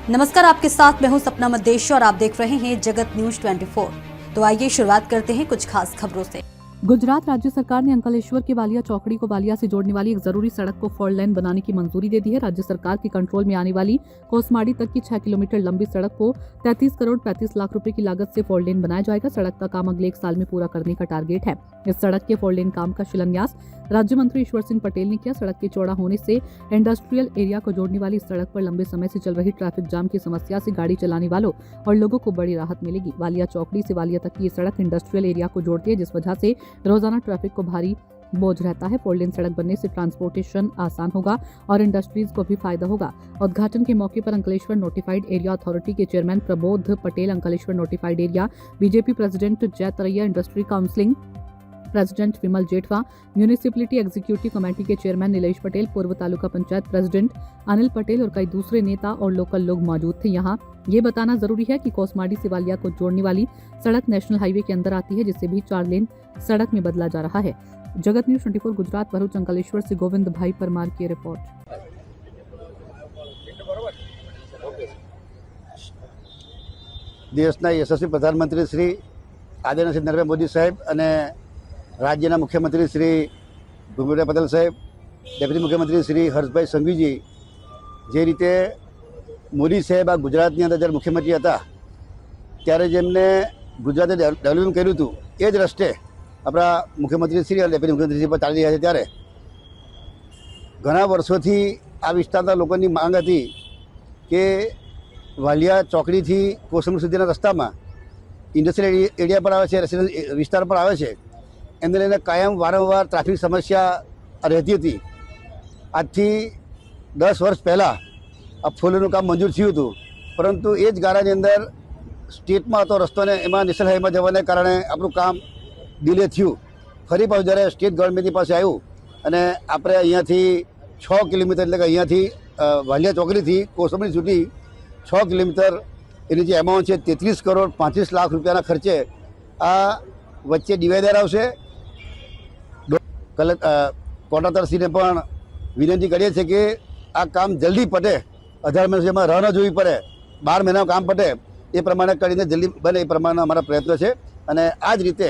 नमस्कार, आपके साथ मैं हूं सपना मदेशी और आप देख रहे हैं जगत न्यूज 24। तो आइए शुरुआत करते हैं कुछ खास खबरों से। गुजरात राज्य सरकार ने अंकलेश्वर के वालिया चौकड़ी को वालिया से जोड़ने वाली एक जरूरी सड़क को 4 लेन बनाने की मंजूरी दे दी है। राज्य सरकार के कंट्रोल में आने वाली कोसमाड़ी तक की 6 किलोमीटर लंबी सड़क को 33 करोड़ 35 लाख रुपए की लागत से 4 लेन बनाया जाएगा। सड़क का काम अगले 1 साल में पूरा करने का टारगेट है। इस सड़क के 4 लेन काम का शिलान्यास राज्य मंत्री ईश्वर सिंह पटेल ने किया। सड़क के चौड़ा होने से इंडस्ट्रियल एरिया को जोड़ने वाली इस सड़क पर लंबे समय से चल रही ट्रैफिक जाम की समस्या से गाड़ी चलाने वालों और लोगों को बड़ी राहत मिलेगी। वालिया चौकड़ी से वालिया तक की ये सड़क इंडस्ट्रियल एरिया को जोड़ती है, जिस वजह से रोजाना ट्रैफिक को भारी बोझ रहता है। 4 लेन सड़क बनने से ट्रांसपोर्टेशन आसान होगा और इंडस्ट्रीज को भी फायदा होगा। उद्घाटन के मौके पर अंकलेश्वर नोटिफाइड एरिया अथॉरिटी के chairman Prabodh Patel, Ankleshwar notified area BJP president जय तरैया, इंडस्ट्री काउंसिलिंग प्रेसिडेंट विमल जेठवा, म्यूनिसिपैलिटी एग्जीक्यूटिव कमेटी के चेयरमैन नीलेश पटेल, पूर्व तालुका पंचायत प्रेसिडेंट अनिल पटेल और कई दूसरे नेता और लोकल लोग मौजूद थे। यहाँ ये बताना जरूरी है कि कोसमाड़ी से वालिया को जोड़ने वाली सड़क नेशनल हाईवे के अंदर आती है, जिसे भी 4 लेन सड़क में बदला जा रहा है। जगत न्यूज 24 गुजरात, भरूच अंकलेश्वर से गोविंद भाई परमार की रिपोर्ट। देशना यशस्वी प्रधानमंत्री श्री आदरणीय श्री नरेंद्र मोदी साहेब અને રાજ્યના મુખ્યમંત્રી શ્રી ભૂપેન્દ્ર પટેલ સાહેબ, ડેપ્યુટી મુખ્યમંત્રી શ્રી હર્ષભાઈ સંઘવીજી જે રીતે મોદી સાહેબ આ ગુજરાતની અંદર જ્યારે મુખ્યમંત્રી હતા ત્યારે જેમને ગુજરાતે ડેવલપમેન્ટ કર્યું હતું એ જ રસ્તે આપણા મુખ્યમંત્રીશ્રી અને ડેપ્યુટી મુખ્યમંત્રીશ્રી પર ચાલી રહ્યા છે। ત્યારે ઘણા વર્ષોથી આ વિસ્તારના લોકોની માંગ હતી કે વાલિયા ચોકડીથી કોસંબડી સુધીના રસ્તામાં ઇન્ડસ્ટ્રીયલ એરિયા પર આવે છે, રેસિડેન્શિયલ વિસ્તાર પર આવે છે, એને લઈને કાયમ વારંવાર ટ્રાફિક સમસ્યા રહેતી હતી। આજથી 10 વર્ષ પહેલાં આ ફોરલેનનું કામ મંજૂર થયું હતું, પરંતુ એ જ ગાળાની અંદર સ્ટેટમાં હતો રસ્તો ને એમાં નેશનલ હાઈવેમાં જવાને કારણે આપણું કામ ડિલે થયું। ફરી પાછું જ્યારે સ્ટેટ ગવર્મેન્ટની પાસે આવ્યું અને આપણે અહીંયાથી 6 કિલોમીટર એટલે કે અહીંયાથી વાલિયા ચોકડીથી કોસંબડી સુધી 6 કિલોમીટર એની જે એમાઉન્ટ છે 33 કરોડ 35 લાખ રૂપિયાના ખર્ચે આ વચ્ચે ડિવાઈડર આવશે। કોન્ટ્રાક્ટરશ્રીને પણ વિનંતી કરીએ છીએ કે આ કામ જલ્દી પતે, 18 મહિના સુધીમાં રાહ ન જોવી પડે, 12 મહિનામાં કામ પતે એ પ્રમાણે કરીને જલ્દી બને એ પ્રમાણે અમારા પ્રયત્નો છે। અને આ જ રીતે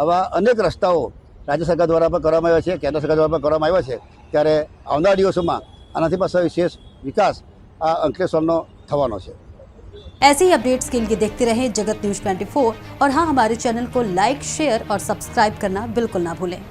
આવા અનેક રસ્તાઓ રાજ્ય સરકાર દ્વારા પણ કરવામાં આવ્યા છે, કેન્દ્ર સરકાર દ્વારા પણ કરવામાં આવ્યા છે। ત્યારે આવનારા દિવસોમાં આનાથી પાછો વિશેષ વિકાસ આ અંકલેશ્વરનો થવાનો છે। ऐसे ही अपडेट्स के लिए देखते रहें जगत न्यूज 24 और हाँ, हमारे चैनल को लाइक, शेयर और सब्सक्राइब करना बिल्कुल ना भूलें।